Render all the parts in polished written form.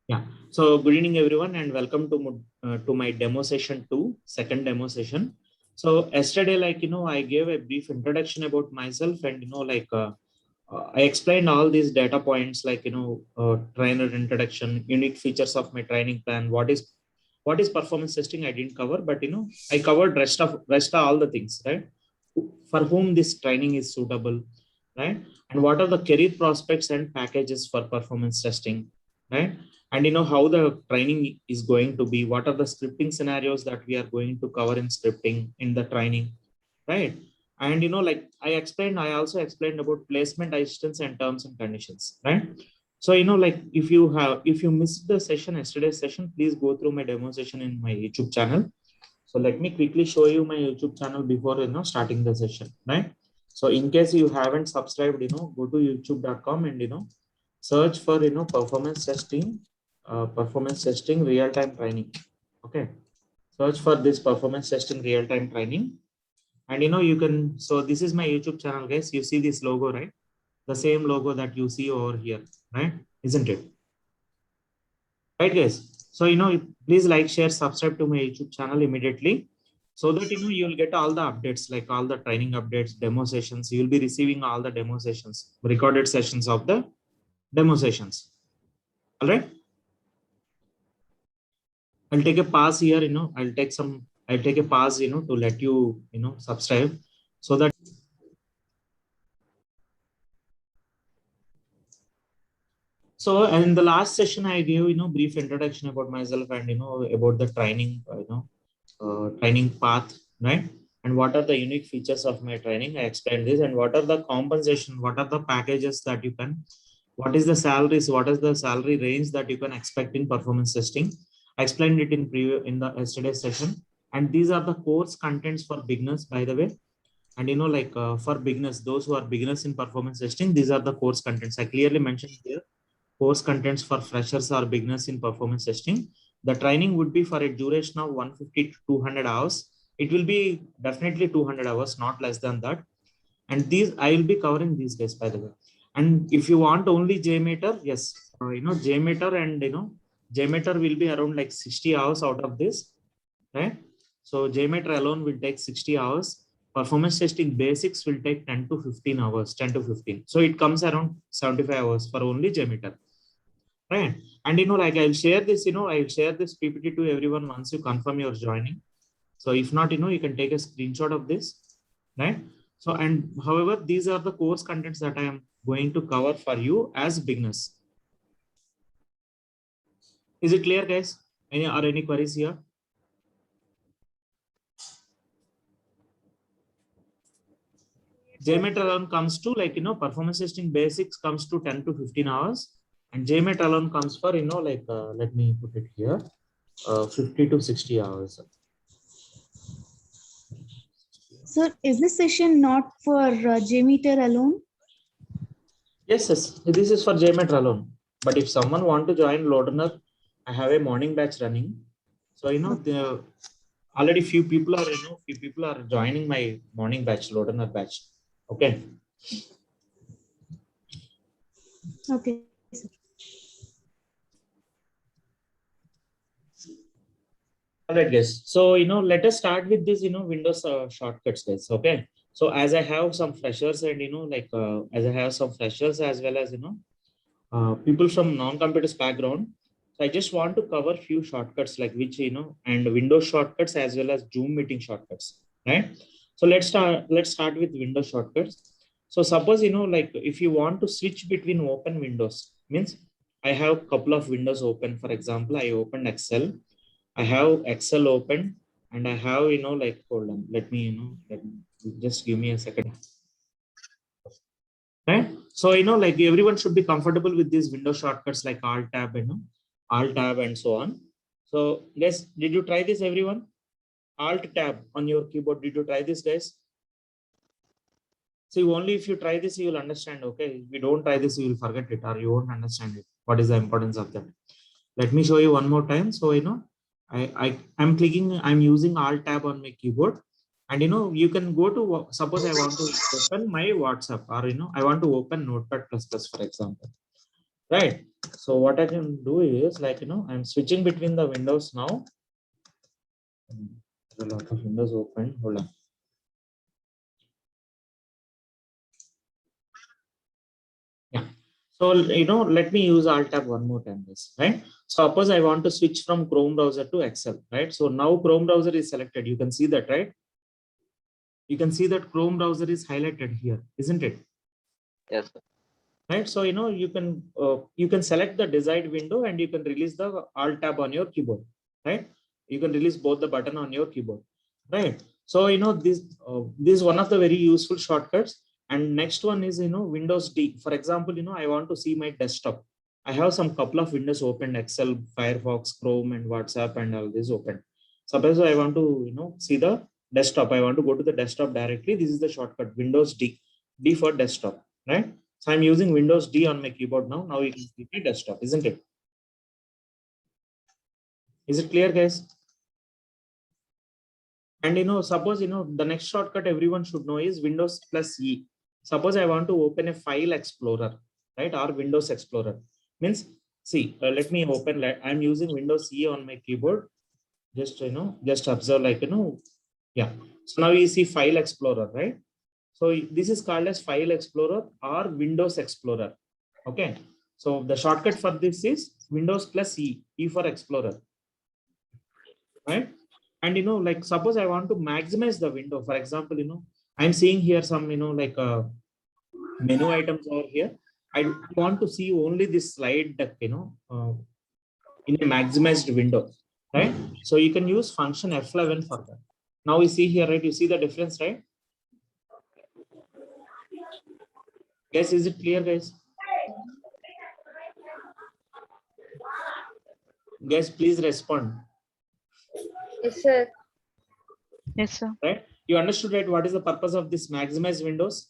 Yeah. So good evening, everyone, and welcome to my demo session 2, second demo session. So yesterday, I gave a brief introduction about myself, and I explained all these data points, trainer introduction, unique features of my training plan. What is performance testing? I didn't cover, but I covered rest of all the things, right? For whom this training is suitable, right? And what are the career prospects and packages for performance testing, right? And how the training is going to be, what are the scripting scenarios that we are going to cover in scripting in the training, right? And I also explained about placement assistance and terms and conditions, right? So if you missed the session, yesterday's session, please go through my demo session in my YouTube channel. So let me quickly show you my YouTube channel before starting the session, right? So in case you haven't subscribed, go to youtube.com and search for performance testing real-time training. Okay, search for this performance testing real-time training, and you can. So this is my YouTube channel, guys. You see this logo, right? The same logo that you see over here, right? Isn't it? Right, guys? So please like, share, subscribe to my YouTube channel immediately, so that you'll get all the updates, like all the training updates, demo sessions. You'll be receiving all the demo sessions, recorded sessions of the demo sessions. All right. I'll take a pause here. I'll take a pause. To let you subscribe, so that. So, and in the last session, I gave brief introduction about myself and about the training, training path, right? And what are the unique features of my training? I explained this, and what are the compensation? What are the packages that you can? What is the salaries? What is the salary range that you can expect in performance testing? I explained it in the yesterday's session, and these are the course contents for beginners, by the way. And for beginners, those who are beginners in performance testing, these are the course contents. I clearly mentioned here. Course contents for freshers or beginners in performance testing. The training would be for a duration of 150 to 200 hours. It will be definitely 200 hours, not less than that. And these I will be covering these guys, by the way. And if you want only JMeter, yes, JMeter and JMeter will be around like 60 hours out of this, right? So JMeter alone will take 60 hours. Performance testing basics will take 10 to 15 hours, 10 to 15. So it comes around 75 hours for only JMeter. Right. And I'll share this, I'll share this PPT to everyone once you confirm your joining. So if not, you can take a screenshot of this, right? So, and however, these are the course contents that I am going to cover for you as beginners. Is it clear, guys? Any queries here? JMeter alone comes to performance testing basics comes to 10 to 15 hours, and JMeter alone comes for let me put it here, 50 to 60 hours. Sir, is this session not for JMeter alone? Yes, this is for JMeter alone. But if someone want to join Loadrunner, I have a morning batch running. So the already few people are joining my morning batch, Loadrunner batch. Okay. Okay, sir. All right, guys. So let us start with this Windows shortcuts, guys. Okay. So as I have some freshers and as I have some freshers as well as people from non-computers background. So I just want to cover few shortcuts like which, and Windows shortcuts as well as Zoom meeting shortcuts, right? So let's start with Windows shortcuts. So suppose, if you want to switch between open windows, means I have a couple of windows open. For example, I opened Excel. I have Excel open, and I have, hold on, let me, just give me a second. Right? So, everyone should be comfortable with these window shortcuts like Alt Tab, Alt Tab and so on. So, guys, did you try this, everyone? Alt Tab on your keyboard. Did you try this, guys? See, only if you try this, you will understand. Okay. If you don't try this, you will forget it or you won't understand it. What is the importance of that? Let me show you one more time. So, I'm clicking, I'm using Alt Tab on my keyboard. And you can go to, suppose I want to open my WhatsApp, or I want to open Notepad++, for example. right? So what I can do is like, I'm switching between the windows now. A lot of windows open. Hold on. Yeah. So, let me use Alt Tab one more time, this, right? Suppose I want to switch from Chrome browser to Excel, right? So now Chrome browser is selected. You can see that, right? You can see that Chrome browser is highlighted here, isn't it? Yes, sir. Right. So, you can select the desired window and you can release the Alt Tab on your keyboard, right? You can release both the button on your keyboard, right? So, this is one of the very useful shortcuts. And next one is, Windows D. For example, I want to see my desktop. I have some couple of windows open, Excel, Firefox, Chrome, and WhatsApp, and all this open. Suppose I want to, see the desktop. I want to go to the desktop directly. This is the shortcut, Windows D. D for desktop, right? So I'm using Windows D on my keyboard now. Now you can see my desktop, isn't it? Is it clear, guys? And suppose the next shortcut everyone should know is Windows plus E. Suppose I want to open a file explorer, right? Or Windows Explorer. Means, see, let me open. I'm using Windows E on my keyboard. Just just observe, like yeah. So now you see File Explorer, right? So this is called as File Explorer or Windows Explorer. Okay. So the shortcut for this is Windows plus E, E for Explorer, right? And like suppose I want to maximize the window. For example, I'm seeing here some, like menu items over here. I want to see only this slide deck, in a maximized window, right? So you can use function F11 for that. Now we see here, right? You see the difference, right? Guys, is it clear, guys? Guys, please respond. Yes, sir. Yes, sir. Right? You understood, right? What is the purpose of this maximize windows?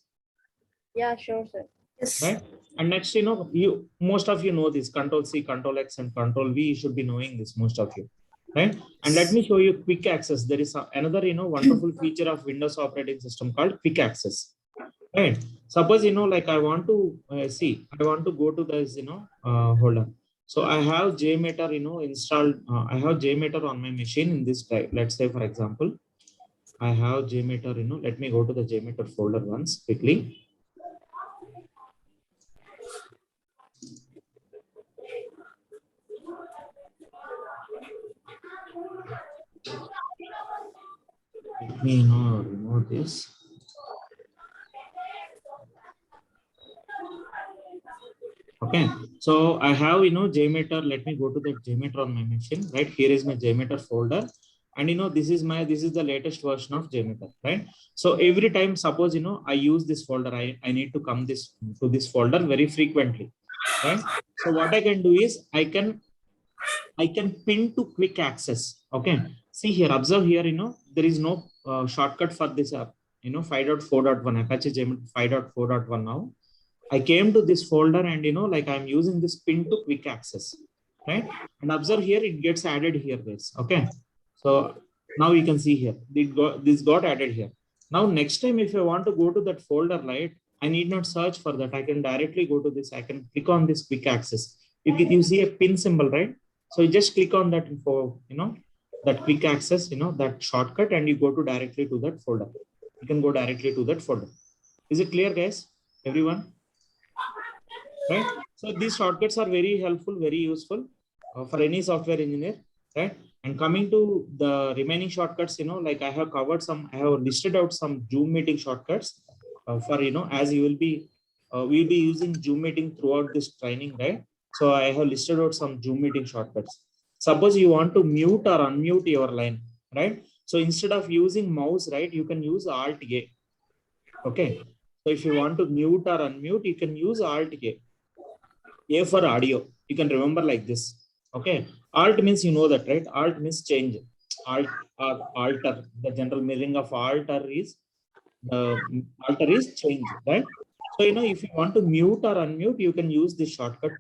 Yeah, sure, sir. Yes. Right? And next, you most of you know this Control C, Control X, and Control V. You should be knowing this, most of you, right? And let me show you quick access. There is another wonderful feature of Windows operating system called quick access. Right? Suppose like I want to see, I want to go to this, hold on. So I have JMeter, installed. I have JMeter on my machine in this drive. Let's say, for example, I have JMeter. Let me go to the JMeter folder once quickly. Let me remove this. Okay, so I have JMeter. Let me go to the JMeter on my machine. Right, here is my JMeter folder, and this is the latest version of JMeter. Right, so every time, suppose I use this folder, I need to come to this folder very frequently. Right, so what I can do is I can pin to quick access. Okay, see here, observe here, there is no shortcut for this 5.4.1 Apache JMeter 5.4.1 now. I came to this folder and like I'm using this pin to quick access, right? And observe here, it gets added here, guys. Okay, so now you can see here, this got added here. Now next time, if I want to go to that folder, right, I need not search for that. I can directly go to this. I can click on this quick access. You see a pin symbol, right? So you just click on that for that quick access, that shortcut, and you go to directly to that folder. You can go directly to that folder. Is it clear, guys? Everyone? Right? So these shortcuts are very helpful, very useful for any software engineer, right? And coming to the remaining shortcuts, like I have listed out some Zoom meeting shortcuts for, as you will be, we'll be using Zoom meeting throughout this training, right? So I have listed out some Zoom meeting shortcuts. Suppose you want to mute or unmute your line, right? So instead of using mouse, right, you can use Alt A. Okay. So if you want to mute or unmute, you can use Alt A. A for audio. You can remember like this. Okay. Alt means that, right? Alt means change. Alt or alter. The general meaning of alter is change, right? So if you want to mute or unmute, you can use this shortcut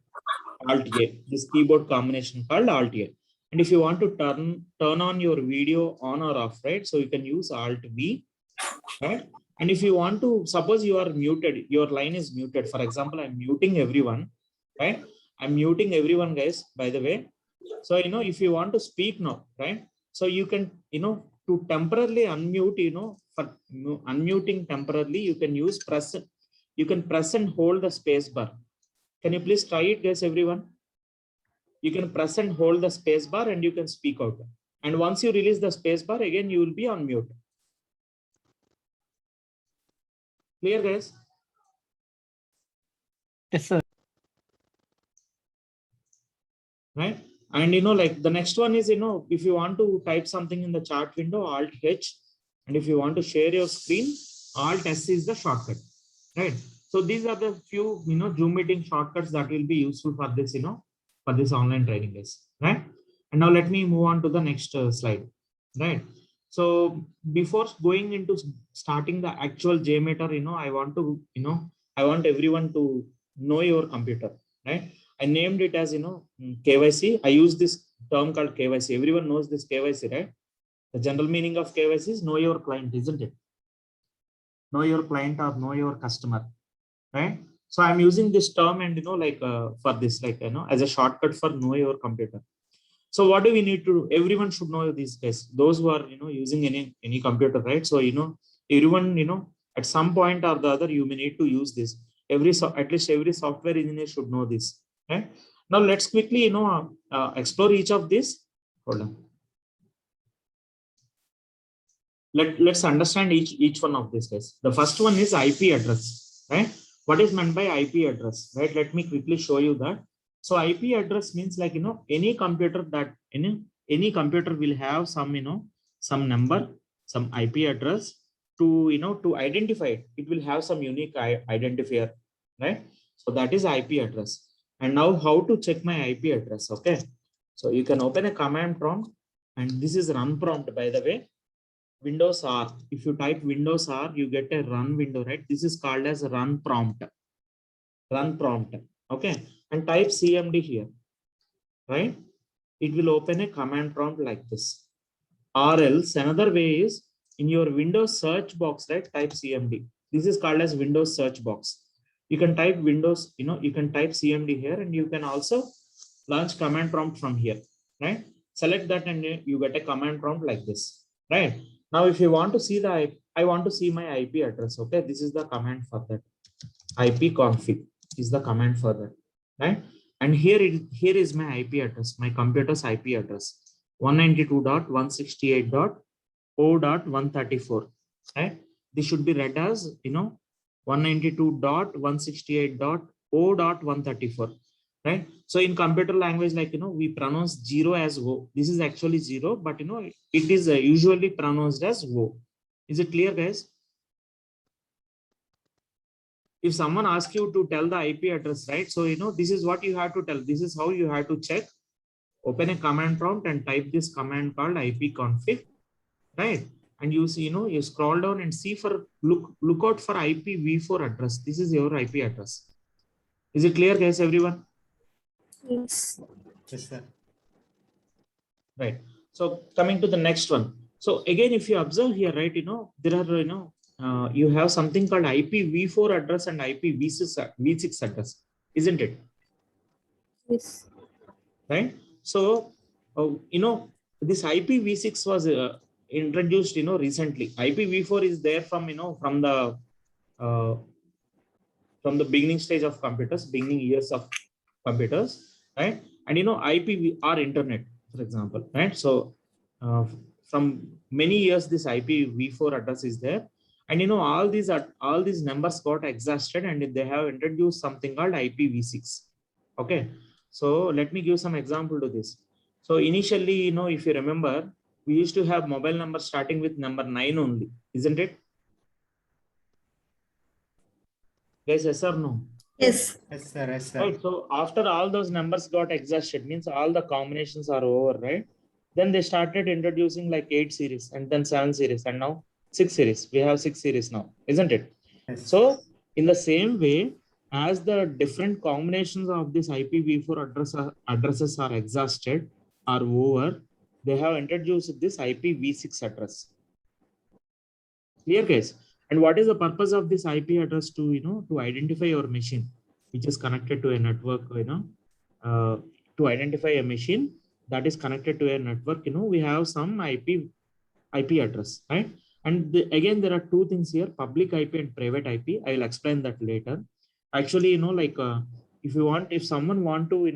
Alt A. This keyboard combination called Alt A. And if you want to turn on your video on or off, right? So you can use Alt V, right? And if you want to, suppose you are muted, your line is muted. For example, I'm muting everyone, right? I'm muting everyone, guys, by the way. So, if you want to speak now, right? So you can, to temporarily unmute, for unmuting temporarily, you can press and hold the space bar. Can you please try it, guys, everyone? You can press and hold the space bar and you can speak out. And once you release the space bar, again, you will be on mute. Clear, guys? Yes, sir. Right? And like the next one is, if you want to type something in the chat window, Alt H, and if you want to share your screen, Alt S is the shortcut, right? So these are the few, Zoom meeting shortcuts that will be useful for this, for this online training, guys, right? And now let me move on to the next slide, right? So before going into starting the actual JMeter, I want everyone to know your computer, right? I named it as, KYC. I use this term called KYC. Everyone knows this KYC, right? The general meaning of KYC is know your client, isn't it? Know your client or know your customer, right? So I'm using this term and, for this, as a shortcut for know your computer. So what do we need to do? Everyone should know these guys, those who are, using any computer, right? So, everyone, at some point or the other, you may need to use this. At least every software engineer should know this. Right? Now let's quickly, explore each of these. Hold on. Let's understand each one of these guys. The first one is IP address, right? What is meant by IP address, right? Let me quickly show you that. So IP address means like, any computer that any computer will have some, some number, some IP address to, to identify it. It will have some unique identifier, right? So that is IP address. And now how to check my IP address? Okay. So you can open a command prompt, and this is run prompt, by the way. Windows R. If you type Windows R, you get a run window, right? This is called as run prompt. Run prompt. Okay. And type CMD here, right? It will open a command prompt like this. Or else another way is in your Windows search box, right? Type CMD. This is called as Windows search box. You can type Windows, you can type CMD here, and you can also launch command prompt from here, right? Select that and you get a command prompt like this, right? Now, if you want to see I want to see my IP address. Okay, this is the command for that. ipconfig is the command for that, right? And here is my IP address, my computer's IP address, 192.168.0.134, right? This should be read as, 192.168.0.134, right? So in computer language, like, we pronounce 0 as O. This is actually 0, but, it is usually pronounced as O. Is it clear, guys? If someone asks you to tell the IP address, right? So, this is what you have to tell. This is how you have to check. Open a command prompt and type this command called ipconfig, right? And you see, you scroll down and see for look out for IPv4 address. This is your IP address. Is it clear, guys, everyone? Yes. Yes, sir. Right. So coming to the next one. So again, if you observe here, right, there are, you have something called IPv4 address and IPv6 address, isn't it? Yes. Right. So, this IPv6 was introduced, recently. IPv4 is there from, from the beginning stage of computers, beginning years of computers, right? And, IPv or internet, for example, right? So, from many years, this IPv4 address is there. And, all these numbers got exhausted, and they have introduced something called IPv6. Okay. So let me give some example to this. So initially, if you remember, we used to have mobile numbers starting with number 9 only, isn't it? Guys, yes or no? Yes. Yes, sir. Yes, sir. Right. So after all those numbers got exhausted, means all the combinations are over, right? Then they started introducing like 8 series and then 7 series and now 6 series. We have 6 series now, isn't it? Yes. So in the same way, as the different combinations of this IPv4 addresses are exhausted or over, they have introduced this IPv6 address. Clear, guys? And what is the purpose of this IP address? To, to identify your machine which is connected to a network, to identify a machine that is connected to a network, we have some IP address, right? And again, there are two things here: public IP and private IP. I will explain that later. Actually, if someone want to,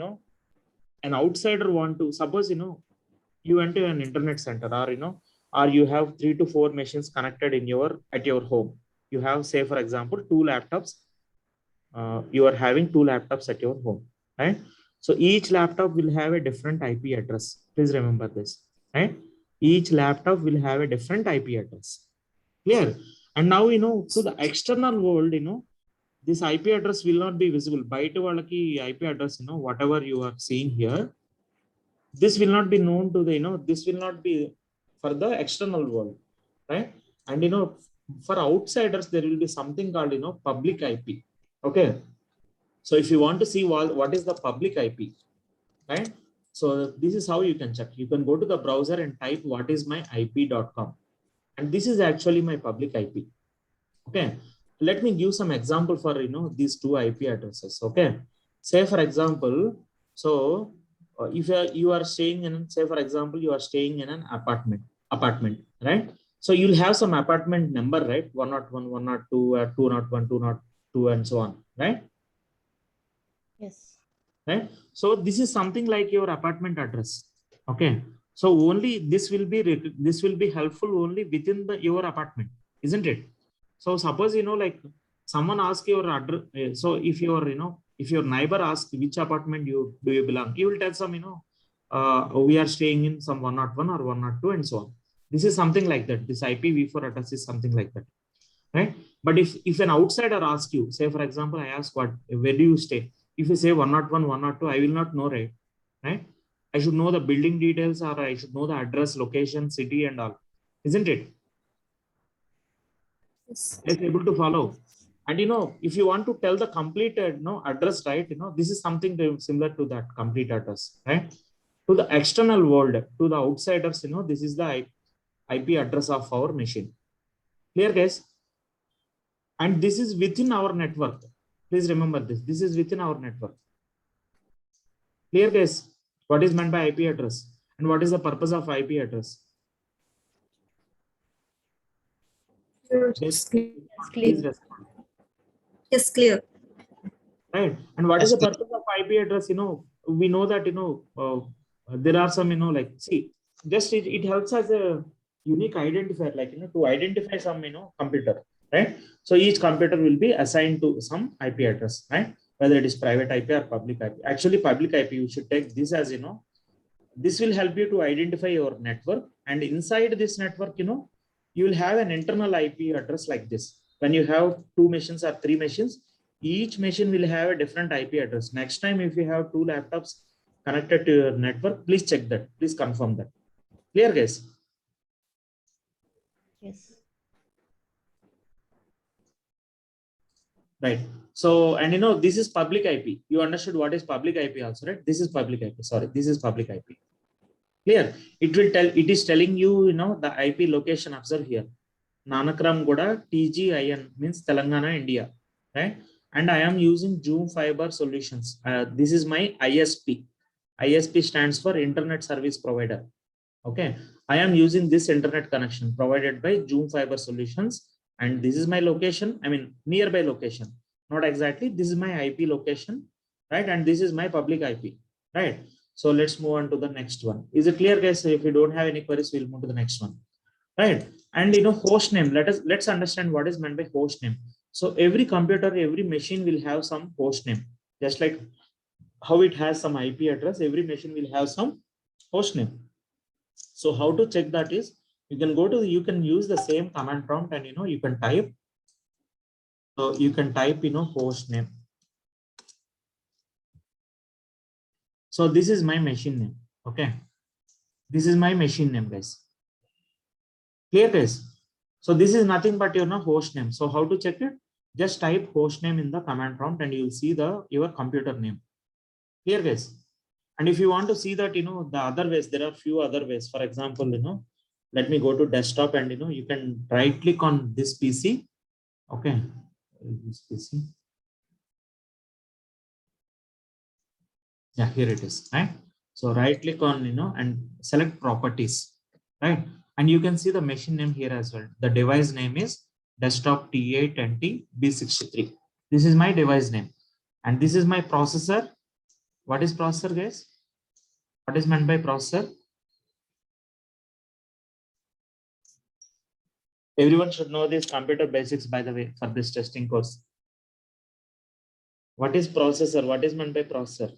an outsider want to, suppose, you went to an internet center, or or you have 3 to 4 machines connected at your home. You have, say for example, 2 laptops. You are having 2 laptops at your home, right? So each laptop will have a different IP address. Please remember this, right? Each laptop will have a different IP address. Clear? And now, to the external world, this IP address will not be visible. Byte valaki IP address, whatever you are seeing here, this will not be known to the, this will not be for the external world, right? And, for outsiders, there will be something called, public IP. Okay. So if you want to see what is the public IP, right? So this is how you can check. You can go to the browser and type what is my IP.com. And this is actually my public IP. Okay. Let me give some example for, these 2 IP addresses. Okay. Say for example, so if you are staying in, say for example, you are staying in an apartment, right? So you'll have some apartment number, right? 101, 102, 201, 202, and so on, right? Yes. Right? So this is something like your apartment address. Okay. So only this will be helpful only within your apartment, isn't it? So suppose, like someone asks your address. So if your neighbor asks which apartment do you belong, you will tell some, we are staying in some 101 or 102 and so on. This is something like that. This IPv4 address is something like that, right? But if an outsider asks you, say for example, I ask where do you stay? If you say 101, 102, I will not know, right? Right? I should know the building details, or I should know the address, location, city, and all, isn't it? Yes. It's able to follow. And if you want to tell the complete address, right? This is something similar to that complete address, right? To the external world, to the outsiders, this is the IP address of our machine. Clear, guys? And this is within our network. Please remember this. This is within our network. Clear, guys? What is meant by IP address? And what is the purpose of IP address? Yes, clear. Please respond. Yes, clear. Right. And what is the purpose of IP address? We know that, there are some, like, see, just it helps as a unique identifier, like, to identify some, computer, right? So each computer will be assigned to some IP address, right? Whether it is private IP or public IP. Actually, public IP, you should take this as, this will help you to identify your network. And inside this network, you will have an internal IP address like this. When you have 2 machines or 3 machines, each machine will have a different IP address. Next time, if you have 2 laptops connected to your network, please check that. Please confirm that. Clear, guys? Yes. Right. So, and this is public IP. You understood what is public IP also, right? This is public IP. Sorry, this is public IP. Clear? It is telling you, the IP location. Observe here. Nanakram Goda TGIN means Telangana, India, right? And I am using Zoom Fiber Solutions. This is my ISP. ISP stands for Internet Service Provider. Okay. I am using this internet connection provided by Zoom Fiber Solutions. And this is my location. I mean, nearby location. Not exactly. This is my IP location, right? And this is my public IP, right? So let's move on to the next one. Is it clear, guys? If you don't have any queries, we'll move to the next one, right? And host name. Let's understand what is meant by host name. So every computer, every machine will have some host name. Just like how it has some IP address, every machine will have some host name. So how to check that is, you can use the same command prompt, and you can type. So you can type host name. So this is my machine name. Okay. This is my machine name, guys. Clear, guys? So this is nothing but host name. So how to check it? Just type host name in the command prompt and you'll see your computer name. Clear, guys? And if you want to see that, the other ways, there are few other ways. For example, let me go to desktop and, you can right click on this PC. Okay. This PC. Yeah, here it is, right? So right click on, and select properties, right? And you can see the machine name here as well. The device name is desktop T820 B63. This is my device name. And this is my processor. What is processor, guys? What is meant by processor? Everyone should know this computer basics, by the way, for this testing course. What is processor? What is meant by processor?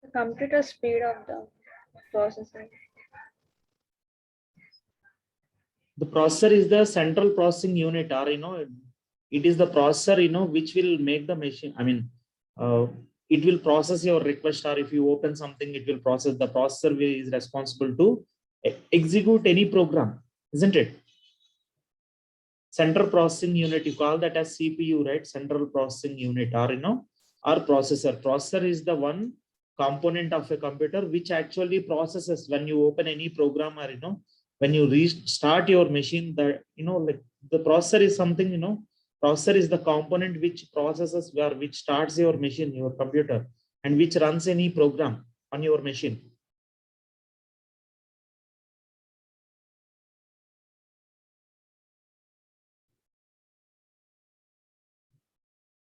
The computer speed of the processor. The processor is the central processing unit, or it is the processor which will make the machine, it will process your request, or if you open something, it will process. The processor is responsible to execute any program, isn't it? Central processing unit, you call that as CPU, right? Central processing unit, or or processor. Processor is the one component of a computer which actually processes when you open any program, or when you restart your machine. That like the processor is something, processor is the component which processes, or which starts your machine, your computer, and which runs any program on your machine.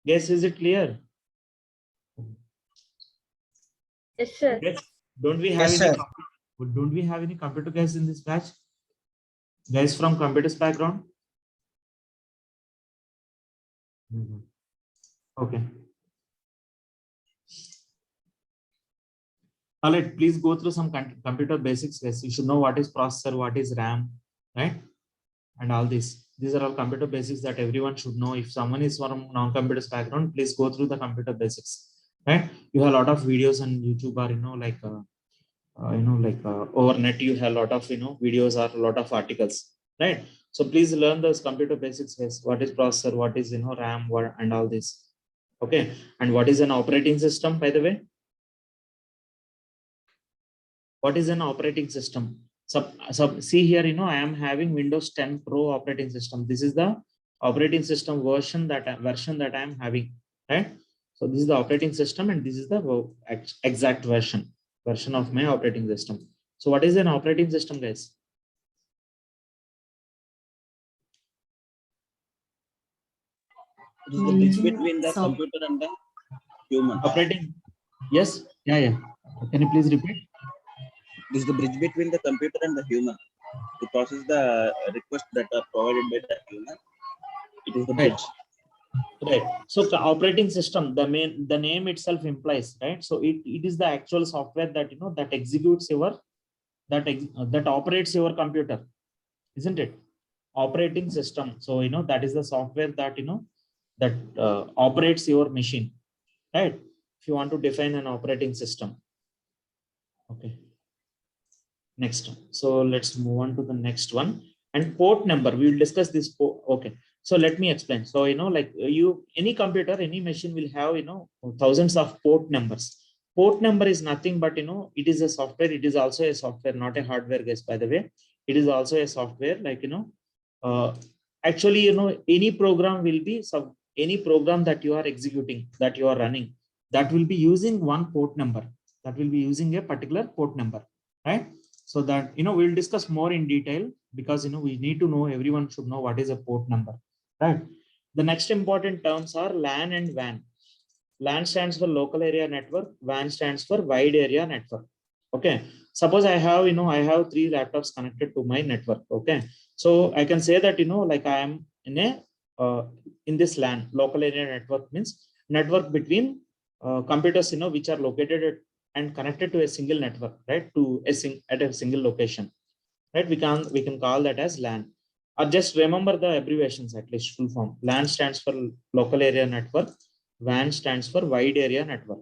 Guess, is it clear? Yes, sir. Yes. Don't we have Yes, any sir. don't we have any computer guys in this batch? Guys from computers background? Okay. All right, please go through some computer basics, guys. You should know what is processor, what is RAM, right? And all this. These are all computer basics that everyone should know. If someone is from non-computers background, please go through the computer basics, right? You have a lot of videos on YouTube, or over net, you have a lot of videos or a lot of articles, right? So please learn those computer basics, guys. What is processor, what is RAM, what, and all this. Okay, and what is an operating system, by the way? What is an operating system? So see here, I am having Windows 10 Pro operating system. This is the operating system version that I am having, right? So this is the operating system, and this is the exact version of my operating system. So what is an operating system, guys? It is the bridge between the computer and the human. Operating. Yes. Yeah. Can you please repeat? This is the bridge between the computer and the human. To process the requests that are provided by the human, it is the bridge. Right. So the operating system, the name itself implies, right? So it is the actual software that that executes your that operates your computer, isn't it? Operating system. So that is the software that that operates your machine, right? If you want to define an operating system. Okay. Next. So let's move on to the next one. And port number, we will discuss this. Okay. So let me explain. So, like any computer, any machine will have, thousands of port numbers. Port number is nothing but, it is a software. It is also a software, not a hardware, guys, by the way. It is also a software, like, actually, any program will be, any program that you are executing, that you are running, that will be using one port number. That will be using a particular port number, right? So that we'll discuss more in detail, because we need to know, everyone should know what is a port number, right? The next important terms are LAN and WAN. LAN stands for local area network, WAN stands for wide area network. Okay, suppose I have I have 3 laptops connected to my network. Okay, so I can say that like I am in a in this LAN, local area network, means network between computers which are located at and connected to a single network, right? To at a single location, right? We can call that as LAN. Or just remember the abbreviations, at least full form. LAN stands for local area network. WAN stands for wide area network.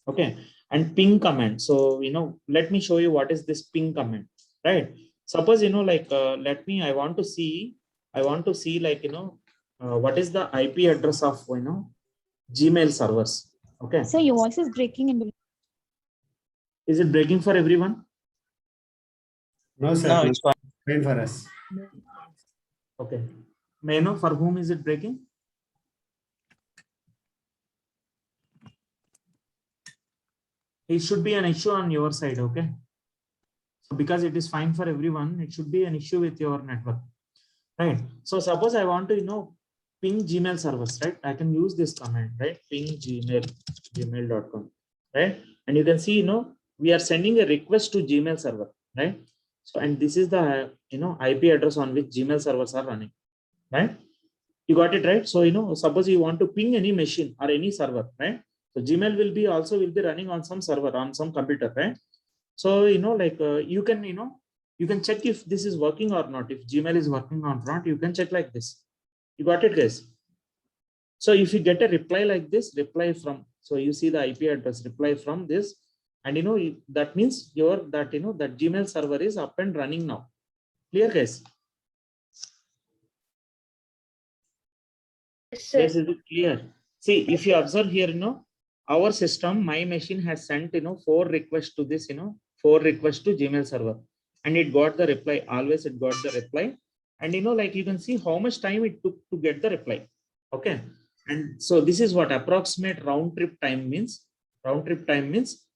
Okay, and ping command. So let me show you what is this ping command, right? Suppose like I want to see like what is the IP address of Gmail servers. Okay. So your voice is breaking in. Is it breaking for everyone? No, sir. No, it's fine. Fine for us. Okay. May I know for whom is it breaking? it should be an issue on your side. Okay. So because it is fine for everyone, it should be an issue with your network. Right. So suppose I want to, ping Gmail servers, right? I can use this command, right? Ping gmail.com, right? And you can see, we are sending a request to Gmail server, right? So, and this is the, IP address on which Gmail servers are running, right? You got it, right? So, suppose you want to ping any machine or any server, right? So Gmail will be running on some server, on some computer, right? So, you can check if this is working or not. If Gmail is working or not, you can check like this. You got it, guys? So if you get a reply like this, reply from, so you see the IP address, reply from this, and that means that Gmail server is up and running now. Clear, guys? Yes, sir. Yes, is it clear? See, if you observe here, our system, my machine has sent, 4 requests to this, 4 requests to Gmail server, and it got the reply. Always it got the reply. And you can see how much time it took to get the reply. Okay. And so this is what approximate round trip time means. Round trip time means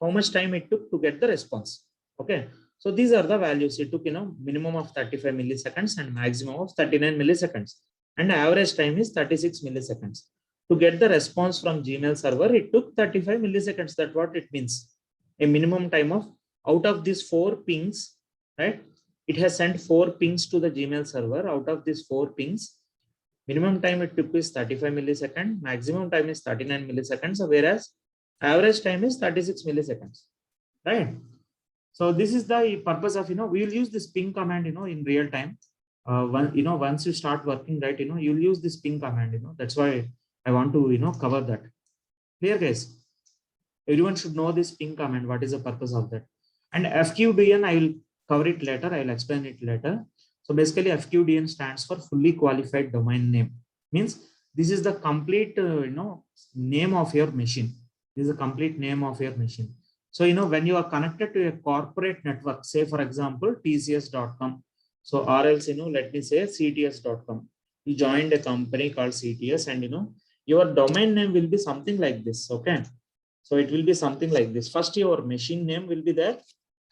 how much time it took to get the response. Okay. So these are the values. It took, minimum of 35 milliseconds and maximum of 39 milliseconds. And the average time is 36 milliseconds. To get the response from Gmail server, it took 35 milliseconds. That's what it means. A minimum time of, out of these 4 pings, right? It has sent 4 pings to the Gmail server. Out of these 4 pings, minimum time it took is 35 milliseconds, maximum time is 39 milliseconds, whereas average time is 36 milliseconds, right? So this is the purpose of, we will use this ping command, in real time. Once you start working, right, you'll use this ping command, that's why I want to, cover that. Clear, guys? Everyone should know this ping command. What is the purpose of that? And FQDN, I will cover it later. I will explain it later. So basically FQDN stands for fully qualified domain name. Means this is the complete, name of your machine. This is a complete name of your machine. So, when you are connected to a corporate network, say for example, TCS.com. So, or else, let me say CTS.com. You joined a company called CTS and, your domain name will be something like this. Okay. So it will be something like this. First, your machine name will be there.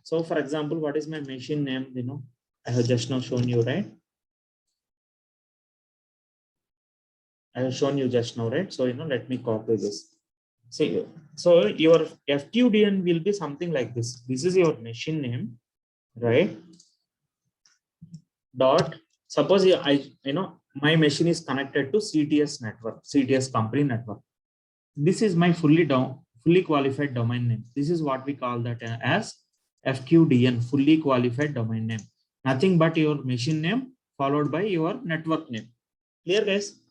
So for example, what is my machine name? I have just now shown you, right? I have shown you just now, right? So, let me copy this. See, so your FQDN will be something like this. This is your machine name, right? Dot, suppose my machine is connected to CTS network, CTS company network. This is my fully qualified domain name. This is what we call that as FQDN, fully qualified domain name. Nothing but your machine name followed by your network name. Clear, guys?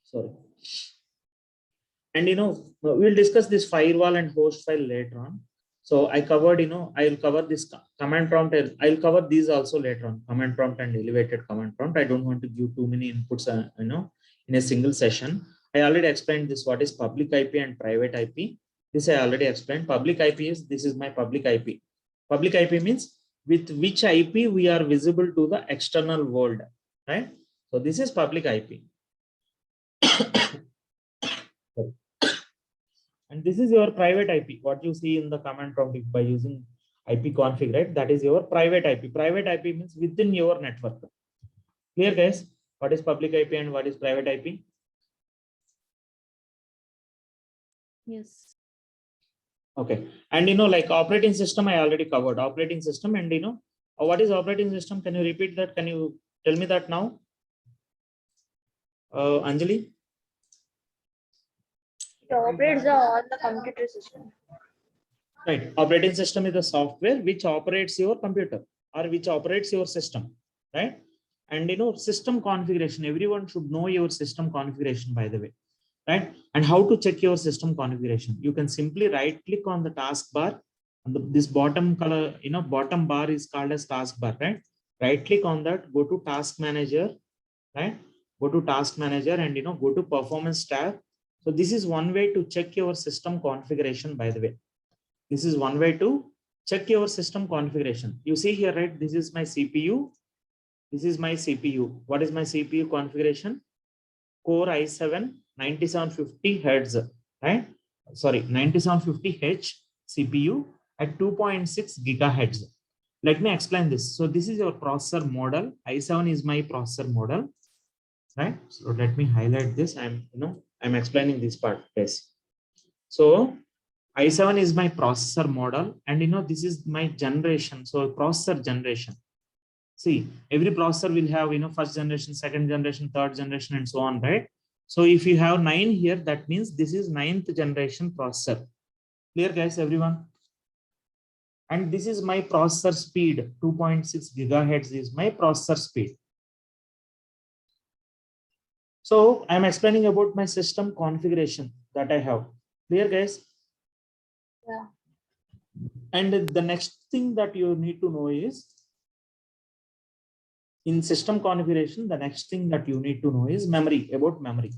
Sorry. And we'll discuss this firewall and host file later on. So I covered, I'll cover this command prompt. I'll cover these also later on, command prompt and elevated command prompt. I don't want to give too many inputs, in a single session. I already explained this, what is public IP and private IP. This I already explained. Public IP is, this is my public IP. Public IP means with which IP we are visible to the external world, right? So this is public IP. And this is your private IP. What you see in the command prompt by using ipconfig, right? That is your private IP. Private IP means within your network. Clear, guys? What is public IP and what is private IP? Yes. Okay. And like operating system, I already covered operating system. And what is operating system? Can you repeat that? Can you tell me that now? Anjali? It operates on the computer system. Right. Operating system is the software which operates your computer or which operates your system, right? And system configuration, everyone should know your system configuration, by the way, right? And how to check your system configuration? You can simply right click on the taskbar. This bottom color, bottom bar is called as taskbar, right? Right click on that, go to task manager, right? Go to task manager and go to performance tab. So this is one way to check your system configuration, by the way. This is one way to check your system configuration. You see here, right? This is my CPU. This is my CPU. What is my CPU configuration? Core i7 9750 Hz, right? Sorry, 9750H CPU at 2.6 gigahertz. Let me explain this. So this is your processor model. i7 is my processor model, right? So let me highlight this. I'm explaining this part, guys. So i7 is my processor model, and this is my generation. So processor generation. See, every processor will have first generation, second generation, third generation, and so on, right? So if you have 9 here, that means this is 9th generation processor. Clear, guys, everyone? And this is my processor speed. 2.6 gigahertz is my processor speed. So I'm explaining about my system configuration that I have. Clear, guys? Yeah. And the next thing that you need to know is, in system configuration, the next thing that you need to know is memory, about memory,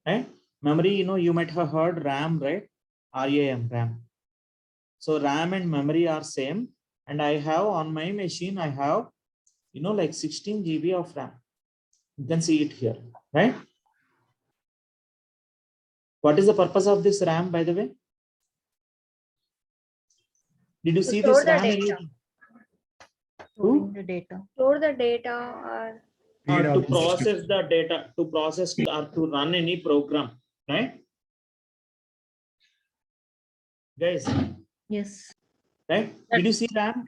right? Memory, you might have heard RAM, right? RAM. So RAM and memory are same. And I have on my machine, I have, like 16 GB of RAM. You can see it here, right? What is the purpose of this RAM, by the way? Did you To see store this the RAM? data. Storing the data. Store the data or Read To all this. process the data, to process or to run any program, right? Guys, Yes. right? Did you see RAM?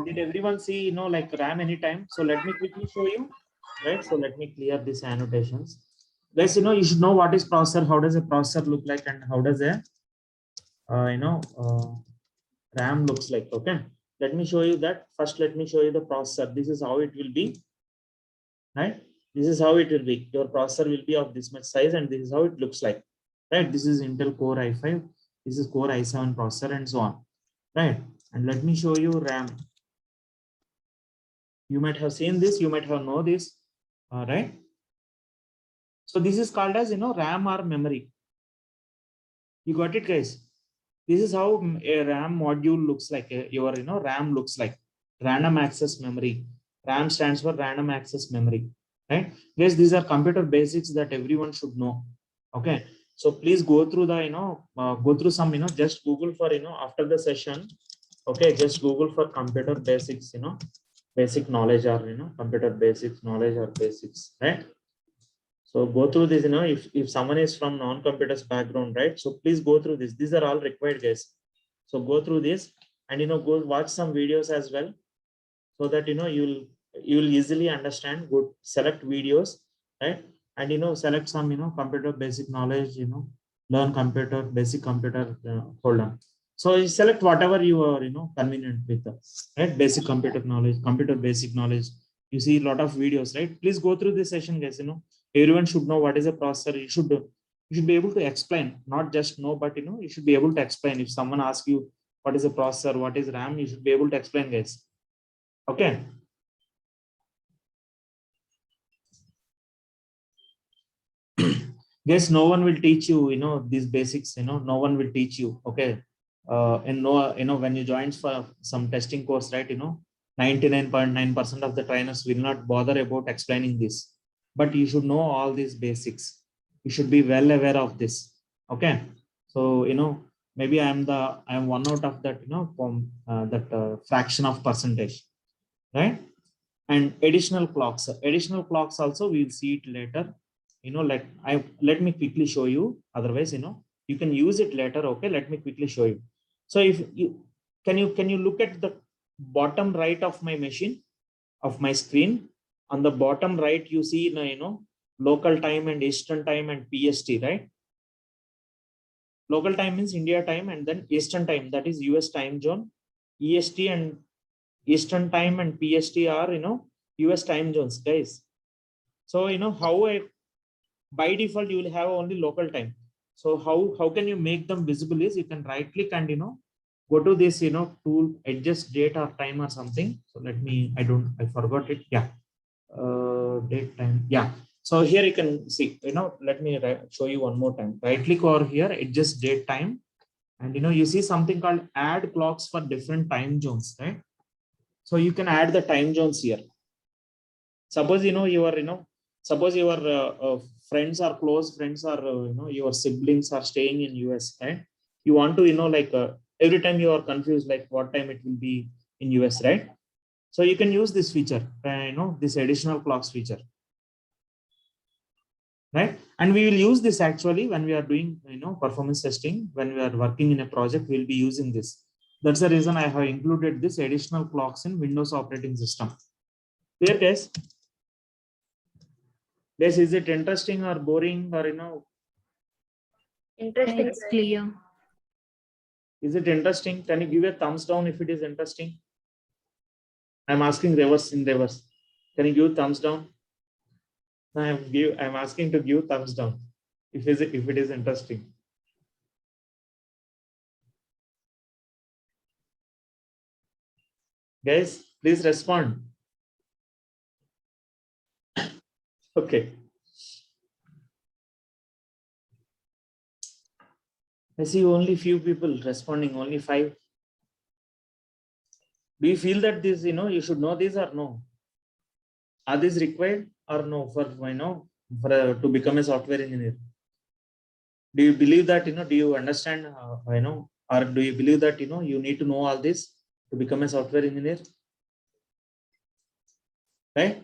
Did everyone see, like RAM anytime? So let me quickly show you, right? So let me clear these annotations. Guys, you should know what is processor, how does a processor look like, and how does a, RAM looks like, okay? Let me show you that. First, let me show you the processor. This is how it will be, right? This is how it will be. Your processor will be of this much size, and this is how it looks like, right? This is Intel Core i5. This is Core i7 processor, and so on, right? And let me show you RAM. You might have seen this, you might have know this, right? So this is called as, RAM or memory. You got it, guys? This is how a RAM module looks like. Your, RAM looks like random access memory. RAM stands for random access memory, right? Guys, these are computer basics that everyone should know. Okay. So please go through the, go through some, just Google for, after the session. Okay. Just Google for computer basics, basic knowledge, or, computer basics knowledge or basics, right? So go through this, if someone is from non-computers background, right? So please go through this. These are all required, guys. So go through this, and, go watch some videos as well, so that, you'll easily understand. Good, select videos, right? And, select some, computer basic knowledge, learn computer, basic computer, hold on. So you select whatever you are, convenient with, right? Basic computer knowledge, computer basic knowledge. You see a lot of videos, right? Please go through this session, guys. Everyone should know what is a processor. You should be able to explain, not just know, but, you should be able to explain. If someone asks you what is a processor, what is RAM, you should be able to explain, guys. Okay. Guys, no one will teach you, these basics, no one will teach you. Okay. And no, when you join for some testing course, right, 99.9% of the trainers will not bother about explaining this, but you should know all these basics. You should be well aware of this. Okay. So, maybe I'm one out of that, from that fraction of percentage, right? And additional clocks also, we'll see it later. Let me quickly show you. Otherwise, you can use it later. Okay, let me quickly show you. So if you can you look at the bottom right of my machine, of my screen. On the bottom right, you see, local time and Eastern time and PST, right? Local time means India time, and then Eastern time, that is US time zone. EST and Eastern time and PST are, US time zones, guys. So, how by default you will have only local time. So how can you make them visible is, you can right click and, go to this, tool, adjust date or time or something. So let me, I forgot it. Yeah. Date, time. Yeah. So here you can see, let me show you one more time. Right click over here, adjust date, time. And, you see something called add clocks for different time zones, right? So you can add the time zones here. Suppose, you are, Suppose your friends are close friends are, your siblings are staying in US, right? You want to, like every time you are confused, like what time it will be in US, right? So you can use this feature, this additional clocks feature, right? And we will use this actually when we are doing, performance testing, when we are working in a project, we'll be using this. That's the reason I have included this additional clocks in Windows operating system. Clear, guys? Guys, is it interesting or boring or, Interesting. It's clear. is it interesting? Can you give a thumbs down if it is interesting? I'm asking reverse in reverse. Can you give thumbs down? I'm asking to give thumbs down if it is interesting. Guys, please respond. Okay. I see only few people responding, only 5. Do you feel that this, you should know this or no? Are these required or no for, to become a software engineer? Do you believe that, do you understand, or do you believe that, you need to know all this to become a software engineer? Right?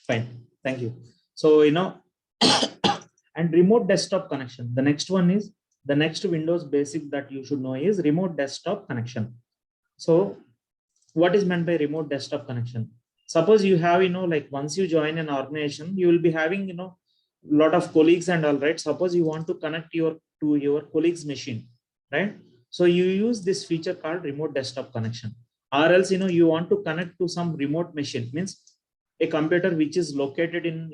Fine. Thank you. So, and remote desktop connection. The next one is, the next Windows basic that you should know is remote desktop connection. So what is meant by remote desktop connection? Suppose you have, like once you join an organization, you will be having, lot of colleagues and all, right? Suppose you want to connect to your colleague's machine, right? So you use this feature called remote desktop connection. Or else, you want to connect to some remote machine, means a computer which is located in,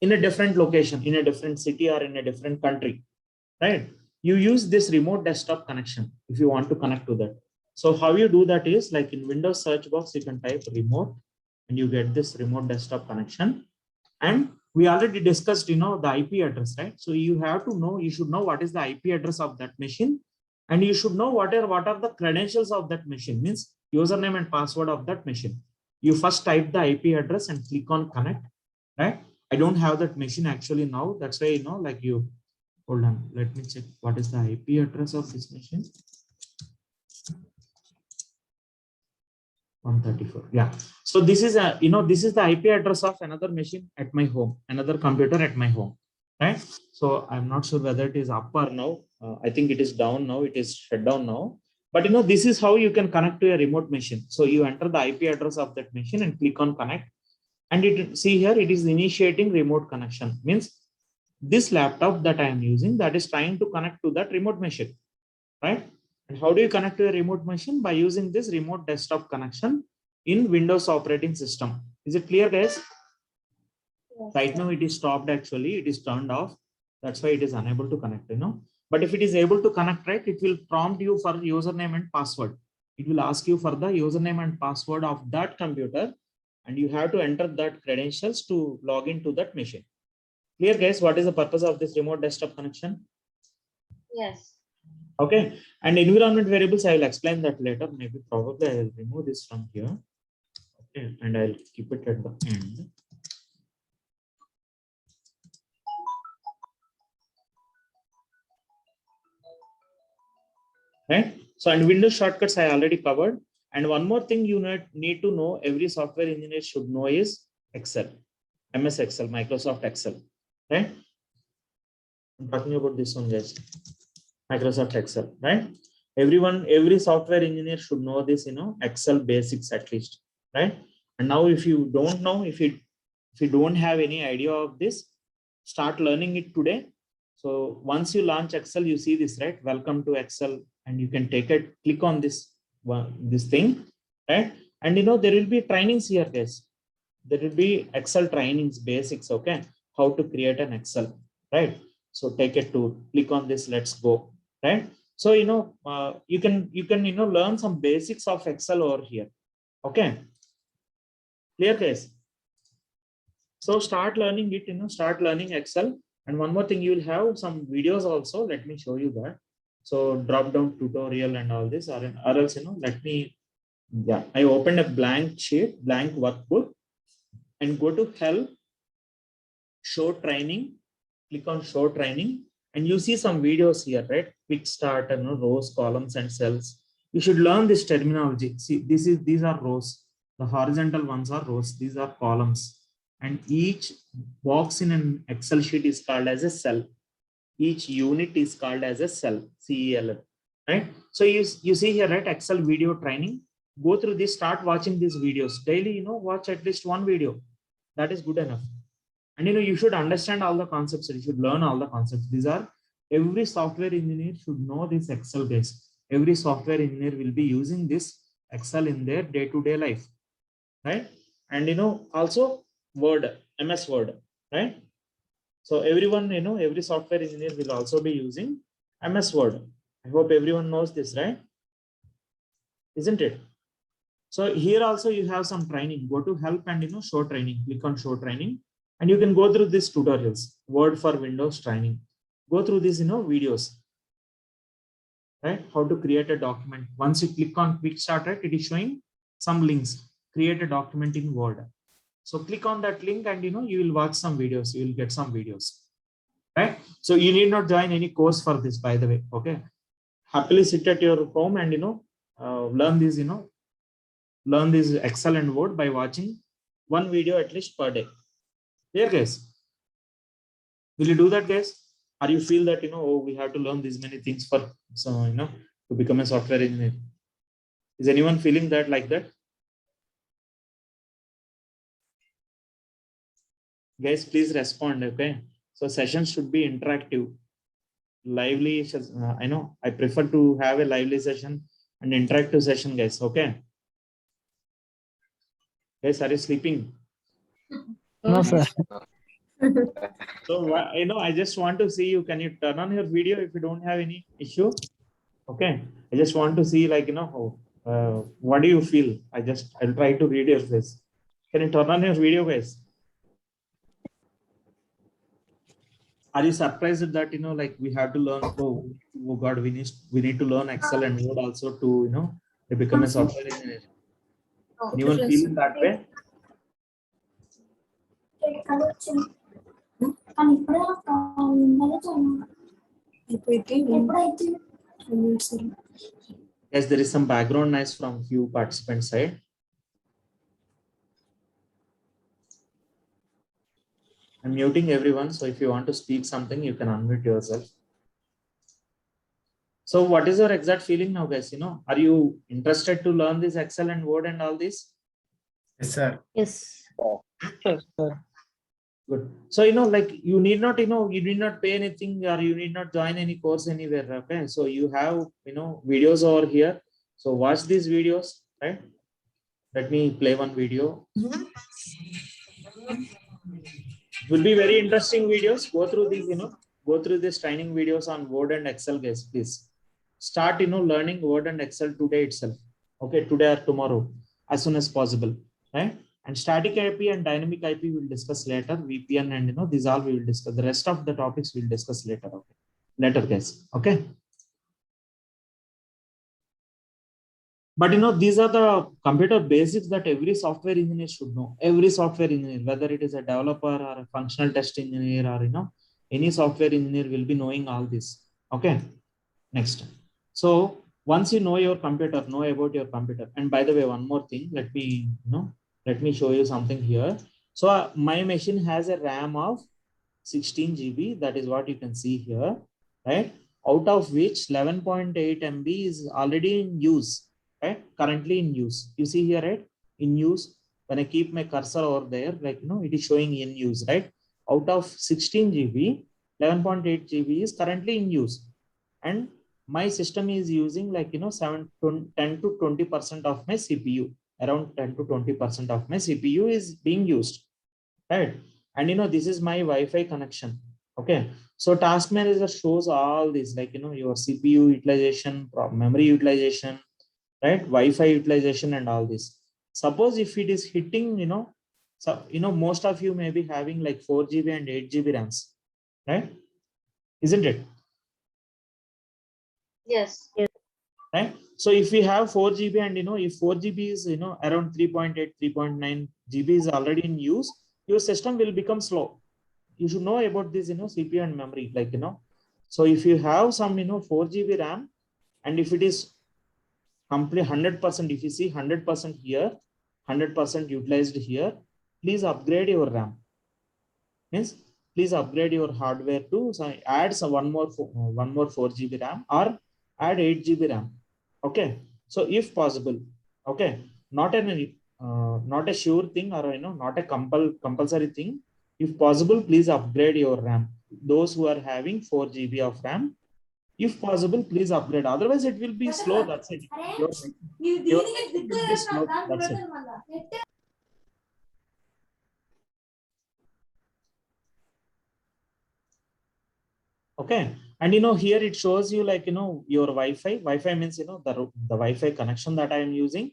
in a different location, in a different city or in a different country, right? You use this remote desktop connection if you want to connect to that. So how you do that is, like in Windows search box, you can type remote and you get this remote desktop connection. And we already discussed, the IP address, right? So you have to know, you should know what is the IP address of that machine. And you should know what are the credentials of that machine, means username and password of that machine. You first type the IP address and click on connect, right? I don't have that machine actually now. That's why, like you, hold on, let me check what is the IP address of this machine. 134. Yeah. So this is this is the IP address of another machine at my home, another computer at my home, right? So I'm not sure whether it is up or now. I think it is down now. It is shut down now. But this is how you can connect to a remote machine. So you enter the IP address of that machine and click on connect. And see here, it is initiating remote connection. Means this laptop that I am using, that is trying to connect to that remote machine, right? And how do you connect to a remote machine? By using this remote desktop connection in Windows operating system. Is it clear, guys? Yes. Right now it is stopped actually, it is turned off. That's why it is unable to connect, But if it is able to connect, right, it will prompt you for username and password. It will ask you for the username and password of that computer, and you have to enter that credentials to log into that machine. Clear, guys? What is the purpose of this remote desktop connection? Yes. Okay, and environment variables, I will explain that later. Maybe probably I will remove this from here. Okay, and I'll keep it at the end. Right? So, and Windows shortcuts I already covered. And one more thing you need to know, every software engineer should know is Excel, MS Excel, Microsoft Excel, right? I'm talking about this one, guys. Microsoft Excel, right? Every software engineer should know this, Excel basics at least, right? And now if you don't know, if you don't have any idea of this, start learning it today. So once you launch Excel, you see this, right? Welcome to Excel, and you can take it, click on this thing, right? And there will be trainings here, guys. There will be Excel trainings, basics, okay? How to create an Excel, right? So take it to click on this, let's go, right? So you can learn some basics of Excel over here, okay? Clear, guys? So start learning it, start learning Excel. And one more thing, you will have some videos also. Let me show you that. So drop down tutorial and all this, or else, let me, yeah, I opened a blank sheet, blank workbook, and go to help. show training, click on show training, and you see some videos here, right? Quick start and rows, columns, and cells. You should learn this terminology. See, these are rows. The horizontal ones are rows. These are columns. And each box in an Excel sheet is called as a cell. Each unit is called as a cell, CEL, right? So you see here, right? Excel video training. Go through this, start watching these videos daily, watch at least one video. That is good enough. And you should understand all the concepts. You should learn all the concepts. These are, every software engineer should know this Excel base. Every software engineer will be using this Excel in their day-to-day life, right? And also Word, MS Word, right? So everyone, every software engineer will also be using MS Word. I hope everyone knows this, right? Isn't it? So here also you have some training. Go to help and show training. Click on show training, and you can go through these tutorials. Word for Windows training. Go through these videos, right? How to create a document. Once you click on quick start, right, it is showing some links. Create a document in Word. So click on that link and you will watch some videos. You will get some videos, right? So you need not join any course for this, by the way. Okay. Happily sit at your home and learn this, learn this Excel and Word by watching one video at least per day. Here, guys. Will you do that, guys? Or you feel that oh, we have to learn these many things for to become a software engineer? Is anyone feeling that like that? Guys, please respond. Okay. So sessions should be interactive, lively. I know I prefer to have a lively session and interactive session, guys. Okay. Guys, are you sleeping? No, sir. So I just want to see you. Can you turn on your video if you don't have any issue? Okay. I just want to see what do you feel? I'll try to read your face. Can you turn on your video, guys? Are you surprised that we have to learn? Oh God, we need to learn Excel and Word also to to become a software engineer. Anyone feeling that way? Yes, there is some background noise from few participants' side. I'm muting everyone, so if you want to speak something, you can unmute yourself. So what is your exact feeling now, guys? Are you interested to learn this Excel and Word and all this? Yes, sir. Yes. Yes, sir. Good. So you need not you need not pay anything, or you need not join any course anywhere. Okay. So you have videos over here. So watch these videos, right? Let me play one video. Will be very interesting videos. Go through these, go through these training videos on Word and Excel, guys. Please start, learning Word and Excel today itself. Okay, today or tomorrow, as soon as possible, right? And static IP and dynamic IP we'll discuss later. VPN and these all we will discuss. The rest of the topics we'll discuss later. Okay, later, guys. Okay. But these are the computer basics that every software engineer should know. Every software engineer, whether it is a developer or a functional test engineer or any software engineer will be knowing all this. Okay. Next. So once you know your computer, know about your computer. And by the way, one more thing, let me show you something here. So my machine has a RAM of 16 GB. That is what you can see here, right? Out of which 11.8 MB is already in use. Right, currently in use. You see here, right? In use. When I keep my cursor over there, it is showing in use, right? Out of 16 GB, 11.8 GB is currently in use, and my system is using 10 to 20% of my CPU. Around 10 to 20% of my CPU is being used, right? And this is my Wi-Fi connection. Okay, so Task Manager shows all this, your CPU utilization, memory utilization, right? Wi-Fi utilization and all this. Suppose if it is hitting, most of you may be having 4 GB and 8 GB RAMs, right? Isn't it? Yes. Right? So if we have 4 GB and if 4 GB is around 3.8, 3.9 GB is already in use, your system will become slow. you should know about this, CPU and memory, like, so if you have some, 4 GB RAM, and if it is complete 100%, if you see 100% here, 100% utilized here, please upgrade your RAM. Means please upgrade your hardware to, so add some one more 4 GB RAM or add 8 GB RAM. Okay. So if possible, okay, not a sure thing, or not a compulsory thing. If possible, please upgrade your RAM. Those who are having 4 GB of RAM, if possible, please upgrade. Otherwise, it will be slow. That's it. Your will be slow. That's it. Okay. And here it shows you, like, your Wi-Fi. Wi-Fi means, the Wi-Fi connection that I am using,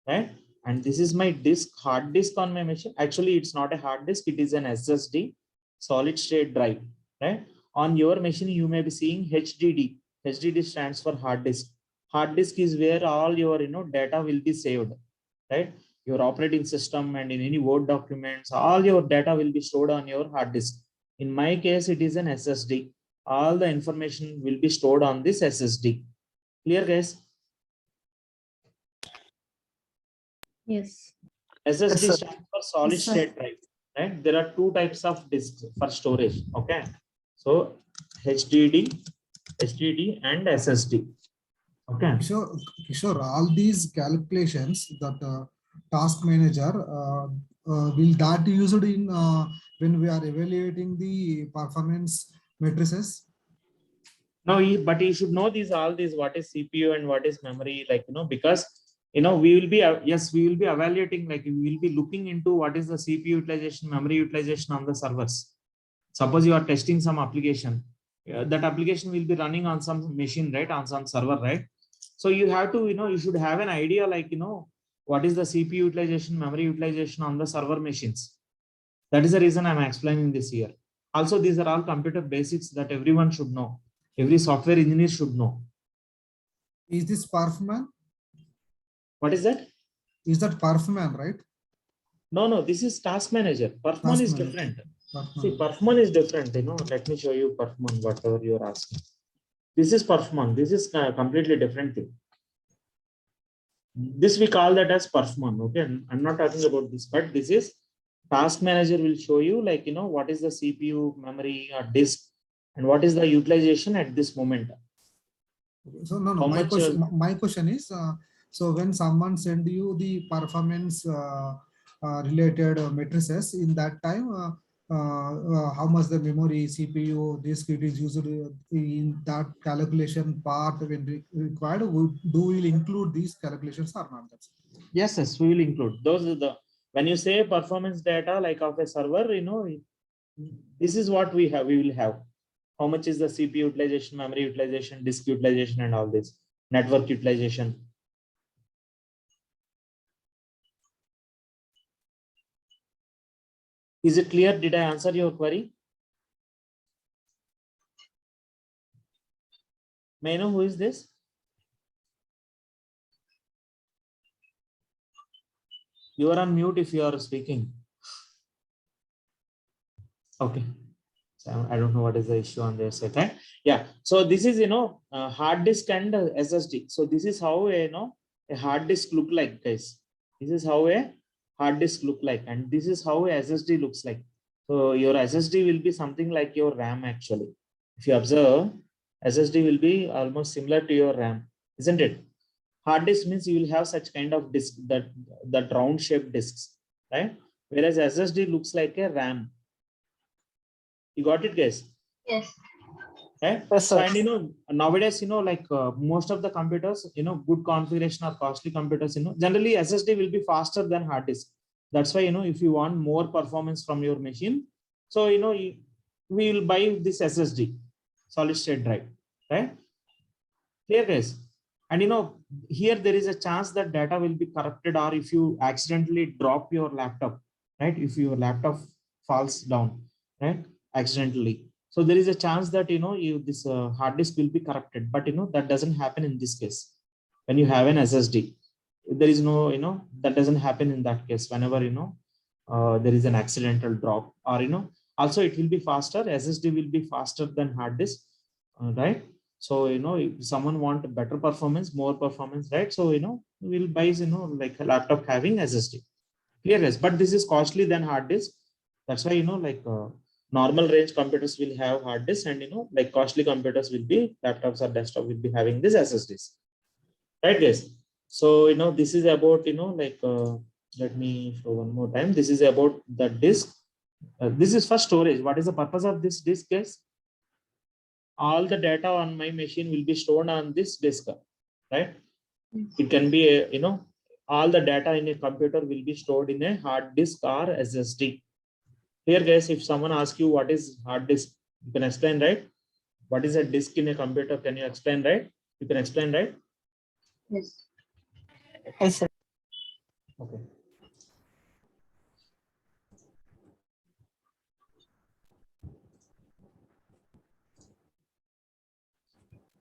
right? And this is my hard disk on my machine. Actually, it's not a hard disk. It is an SSD, solid state drive, right? On your machine, you may be seeing HDD. HDD stands for hard disk. Hard disk is where all your, data will be saved, right? Your operating system and in any Word documents, all your data will be stored on your hard disk. In my case, it is an SSD. All the information will be stored on this SSD. Clear, guys? Yes. SSD sir. stands for solid Yes, sir. state drive, right? There are 2 types of disks for storage. Okay. So HDD and SSD. Okay. Kishore, all these calculations that task manager will that used in when we are evaluating the performance matrices? No, but you should know all these, what is CPU and what is memory, like, because, we will be, yes, we will be evaluating, like, we will be looking into what is the CPU utilization, memory utilization on the servers. Suppose you are testing some application, that application will be running on some machine, right? On some server, right? So you have to, you should have an idea, like, what is the CPU utilization, memory utilization on the server machines. That is the reason I'm explaining this here. Also, these are all computer basics that everyone should know. Every software engineer should know. Is this Perfman? What is that? Is that Perfman, right? No, this is task manager. Perfman Task is manager. different. Perfman. See, Perfman is different. Let me show you Perfman, whatever you're asking. This is Perfman. This is a completely different thing. This we call that as Perfman. Okay, I'm not talking about this, but this is task manager will show you, like, what is the CPU, memory, or disk, and what is the utilization at this moment. So no, How my much, my question is, so when someone send you the performance related matrices, in that time, how much the memory, CPU, disk it is used in that calculation part when required, do we include these calculations or not? That's it. yes, we will include those. Are the, when you say performance data, like, of a server, this is what we will have. How much is the CPU utilization, memory utilization, disk utilization, and all this, network utilization. Is it clear? Did I answer your query? May I know who is this? You are on mute if you are speaking. Okay. So I don't know what is the issue on their side, right? Yeah. So this is, hard disk and SSD. So this is how a hard disk look like, guys. This is how a hard disk look like, and this is how a SSD looks like. So your SSD will be something like your RAM actually. If you observe, SSD will be almost similar to your RAM, isn't it? Hard disk means you will have such kind of disk, that round shaped disks, right? Whereas SSD looks like a RAM. You got it, guys? Yes. Right? Yes, sir. And nowadays, like, most of the computers, good configuration or costly computers, generally SSD will be faster than hard disk. That's why, if you want more performance from your machine, so, we will buy this SSD, solid state drive, right? Clear, guys? And here there is a chance that data will be corrupted, or if you accidentally drop your laptop, right? If your laptop falls down, right, accidentally, so there is a chance that this hard disk will be corrupted. But that doesn't happen in this case. When you have an SSD, there is no that doesn't happen in that case. Whenever there is an accidental drop, or Also, it will be faster. SSD will be faster than hard disk, right? So, if someone want better performance, more performance, right? So, we'll buy, like a laptop having SSD. Clear, yes. But this is costly than hard disk. That's why, normal range computers will have hard disk, and, like costly computers will be laptops or desktop will be having this SSDs. Right, guys? So, this is about, let me show one more time. This is about the disk. This is for storage. What is the purpose of this disk, guys? All the data on my machine will be stored on this disk, right? It can be all the data in a computer will be stored in a hard disk or SSD. Here, guys, if someone asks you what is hard disk, you can explain, right? What is a disk in a computer? Can you explain, right? You can explain, right? Yes. Yes, sir. Okay.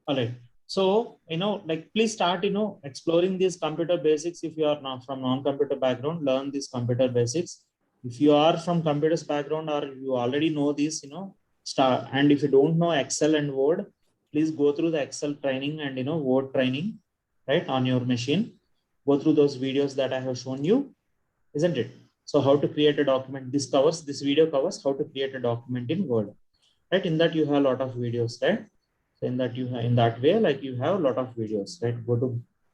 All right. So, please start, exploring these computer basics. If you are not from non-computer background, learn these computer basics. If you are from computers background or you already know this, start. And if you don't know Excel and Word, please go through the Excel training and, Word training, right, on your machine. Go through those videos that I have shown you, isn't it? So how to create a document. This video covers how to create a document in Word, right? In that you have a lot of videos, right? So in that way, like you have a lot of videos, right?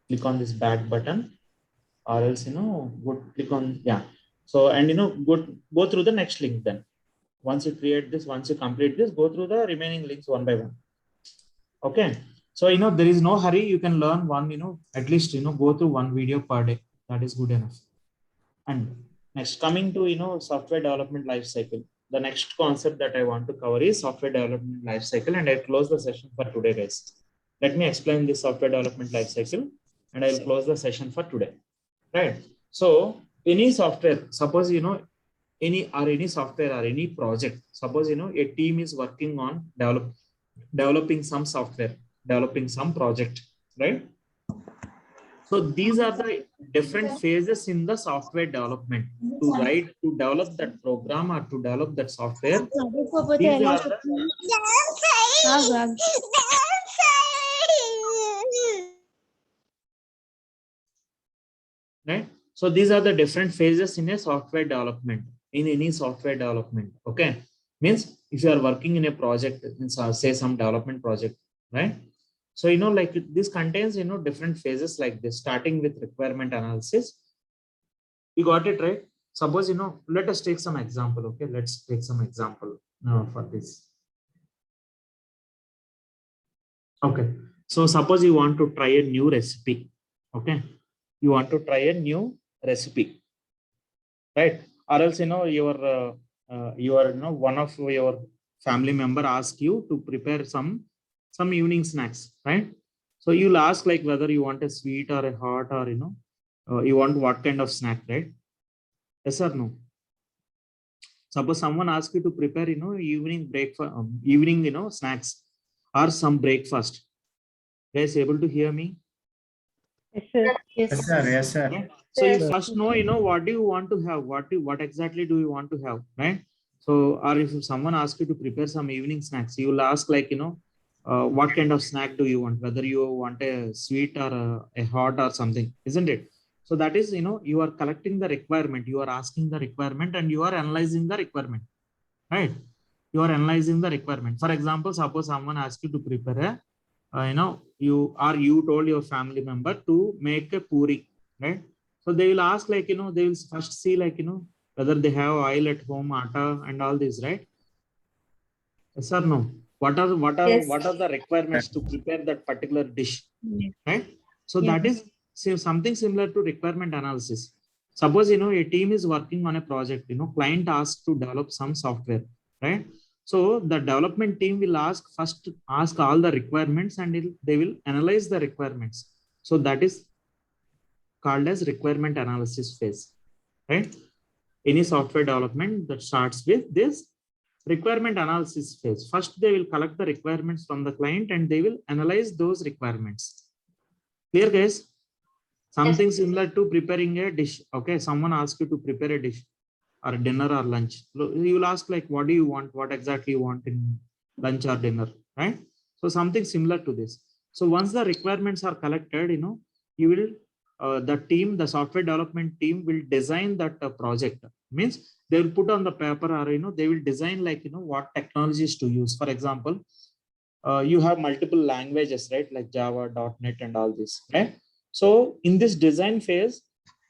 Click on this back button, or else, click on, yeah. So, and, go through the next link then. Once you complete this, go through the remaining links one by one. Okay. So, there is no hurry. You can learn one, at least, go through one video per day. That is good enough. And next, coming to, software development life cycle. The next concept that I want to cover is software development life cycle, and I close the session for today, guys. Let me explain this software development life cycle, and I will close the session for today. Right. So any software, suppose, any software or any project, suppose, a team is working on developing some software, developing some project, right? So these are the different phases in the software development. To develop that program or to develop that software. These are right. So these are the different phases in a software development, in any software development. Okay. Means if you are working in a project, say some development project, right? So, like this contains, different phases like this, starting with requirement analysis. You got it, right? Suppose, let us take some example. Okay. Let's take some example for this. Okay. So suppose you want to try a new recipe. Okay. You want to try a new recipe, right? Or else, one of your family member ask you to prepare some evening snacks, right? So you'll ask like whether you want a sweet or a hot, or you want what kind of snack, right? Yes or no? Suppose someone asks you to prepare, evening breakfast, evening, snacks or some breakfast. Guys, able to hear me? Yes, sir. Yes, sir. Yes, sir. Okay. So you first know, what do you want to have? What exactly do you want to have, right? So, or if someone asks you to prepare some evening snacks, you will ask like, what kind of snack do you want? Whether you want a sweet or a hot or something, isn't it? So that is, you are collecting the requirement, you are asking the requirement, and you are analyzing the requirement, right? You are analyzing the requirement. For example, suppose someone asks you to prepare a, you told your family member to make a puri, right? So they will ask like, they will first see like, whether they have oil at home, atta and all this, right? Yes or no? What are the requirements to prepare that particular dish, right? So that is something similar to requirement analysis. Suppose, a team is working on a project, client asks to develop some software, right? So the development team will ask all the requirements, and they will analyze the requirements. So that is called as requirement analysis phase, right? Any software development that starts with this requirement analysis phase. First, they will collect the requirements from the client and they will analyze those requirements. Clear, guys? Something similar to preparing a dish. Okay, someone asks you to prepare a dish. or dinner or lunch. You will ask like, what do you want? What exactly you want in lunch or dinner, right? So something similar to this. So once the requirements are collected, you will, the software development team will design that project. Means they will put on the paper, or, they will design like, what technologies to use. For example, you have multiple languages, right? Like Java, .NET and all this, right? So in this design phase,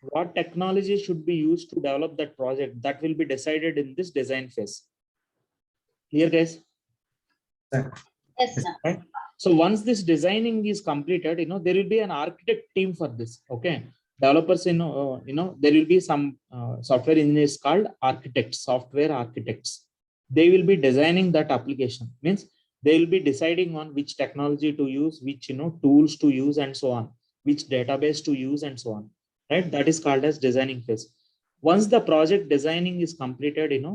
what technology should be used to develop that project, that will be decided in this design phase. Clear, guys? Yes, sir. Right? So once this designing is completed, there will be an architect team for this. Okay, developers, there will be some software engineers called architects, software architects. They will be designing that application. Means they will be deciding on which technology to use, which tools to use, and so on, which database to use, and so on. Right? That is called as designing phase. Once the project designing is completed,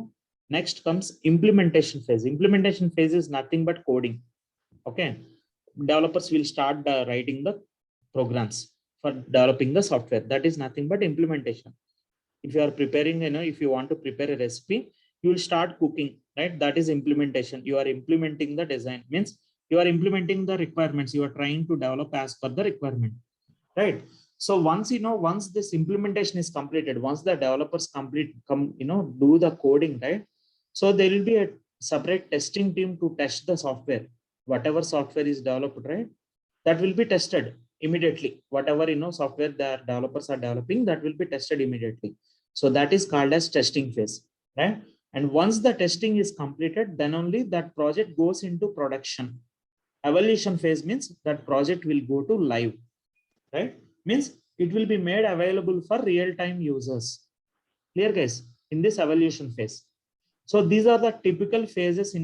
next comes implementation phase. Implementation phase is nothing but coding. Okay, developers will start writing the programs for developing the software. That is nothing but implementation. If you are preparing, if you want to prepare a recipe, you will start cooking, right? That is implementation. You are implementing the design. Means you are implementing the requirements. You are trying to develop as per the requirement, right? So once once this implementation is completed, once the developers do the coding, right? So there will be a separate testing team to test the software. Whatever software is developed, right? That will be tested immediately. Whatever software the developers are developing, that will be tested immediately. So that is called as testing phase, right? And once the testing is completed, then only that project goes into production. Evaluation phase means that project will go to live, right? Means it will be made available for real-time users. Clear, guys? In this evaluation phase. So these are the typical phases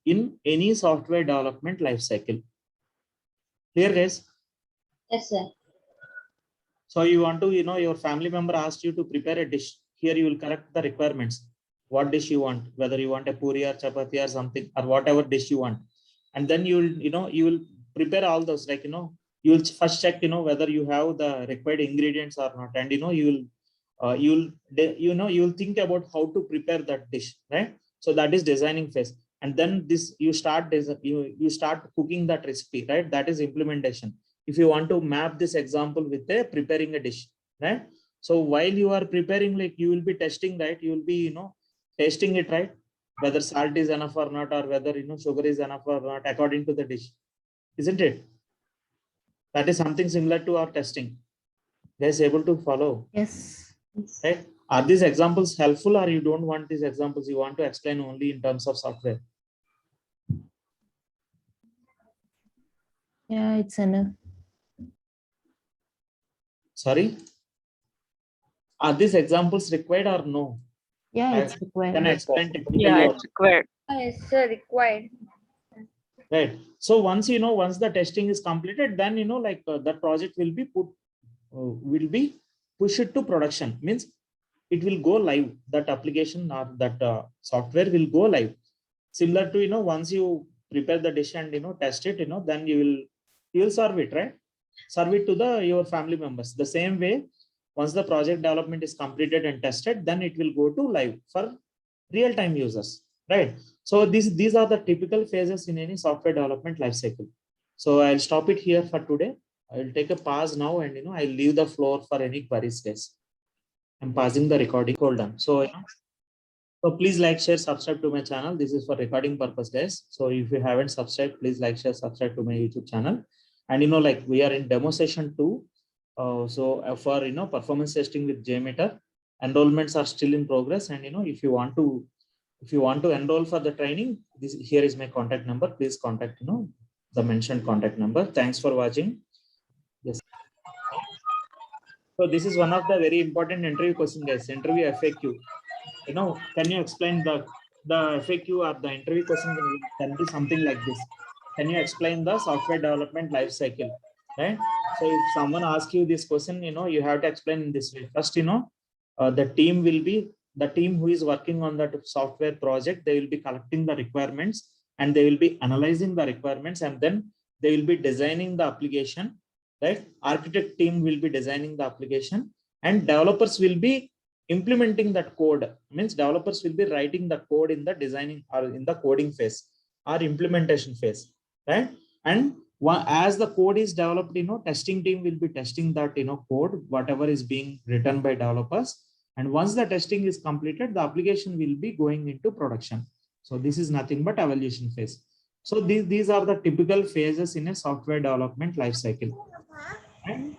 in any software development lifecycle. Clear, guys? Yes, sir. So you want to, your family member asked you to prepare a dish. Here you will correct the requirements. What dish you want, whether you want a puri or chapati or something, or whatever dish you want. And then you will prepare all those, like, you will first check, whether you have the required ingredients or not. And, you will think about how to prepare that dish, right? So that is designing phase. And then you start cooking that recipe, right? That is implementation. If you want to map this example with preparing a dish, right? So while you are preparing, like, you will be testing, right? You will be, tasting it, right? Whether salt is enough or not, or whether, sugar is enough or not, according to the dish. Isn't it? That is something similar to our testing. Guys, able to follow? Yes. Right? Are these examples helpful, or you don't want these examples? You want to explain only in terms of software? Yeah, it's enough. Sorry? Are these examples required or no? Yeah, it's Can I required. explain technically? Yeah, also? it's required. Yes, sir. Required. Right. So once the testing is completed, then that project will be pushed to production. Means it will go live. That application or that software will go live. Similar to once you prepare the dish and test it, then you will serve it, right? Serve it to your family members. The same way, once the project development is completed and tested, then it will go to live for real-time users, right? So these are the typical phases in any software development lifecycle. So I'll stop it here for today. I'll take a pause now, and I'll leave the floor for any queries, guys. I'm pausing the recording. Hold on. So please like, share, subscribe to my channel. This is for recording purpose, guys. So if you haven't subscribed, please like, share, subscribe to my YouTube channel. And like we are in demo session 2. For performance testing with JMeter, enrollments are still in progress. And if you want to enroll for the training, here is my contact number. Please contact the mentioned contact number. Thanks for watching. Yes. So this is one of the very important interview question, guys. Interview FAQ. Can you explain the FAQ or the interview question can be something like this? Can you explain the software development life cycle? Right? So if someone asks you this question, you have to explain in this way. First, the team who is working on that software project, they will be collecting the requirements and they will be analyzing the requirements, and then they will be designing the application, right? Architect team will be designing the application, and developers will be implementing that code means developers will be writing the code in the designing or in the coding phase or implementation phase, right? And as the code is developed, testing team will be testing that, code, whatever is being written by developers. And once the testing is completed, the application will be going into production. So this is nothing but evaluation phase. So these are the typical phases in a software development life cycle. And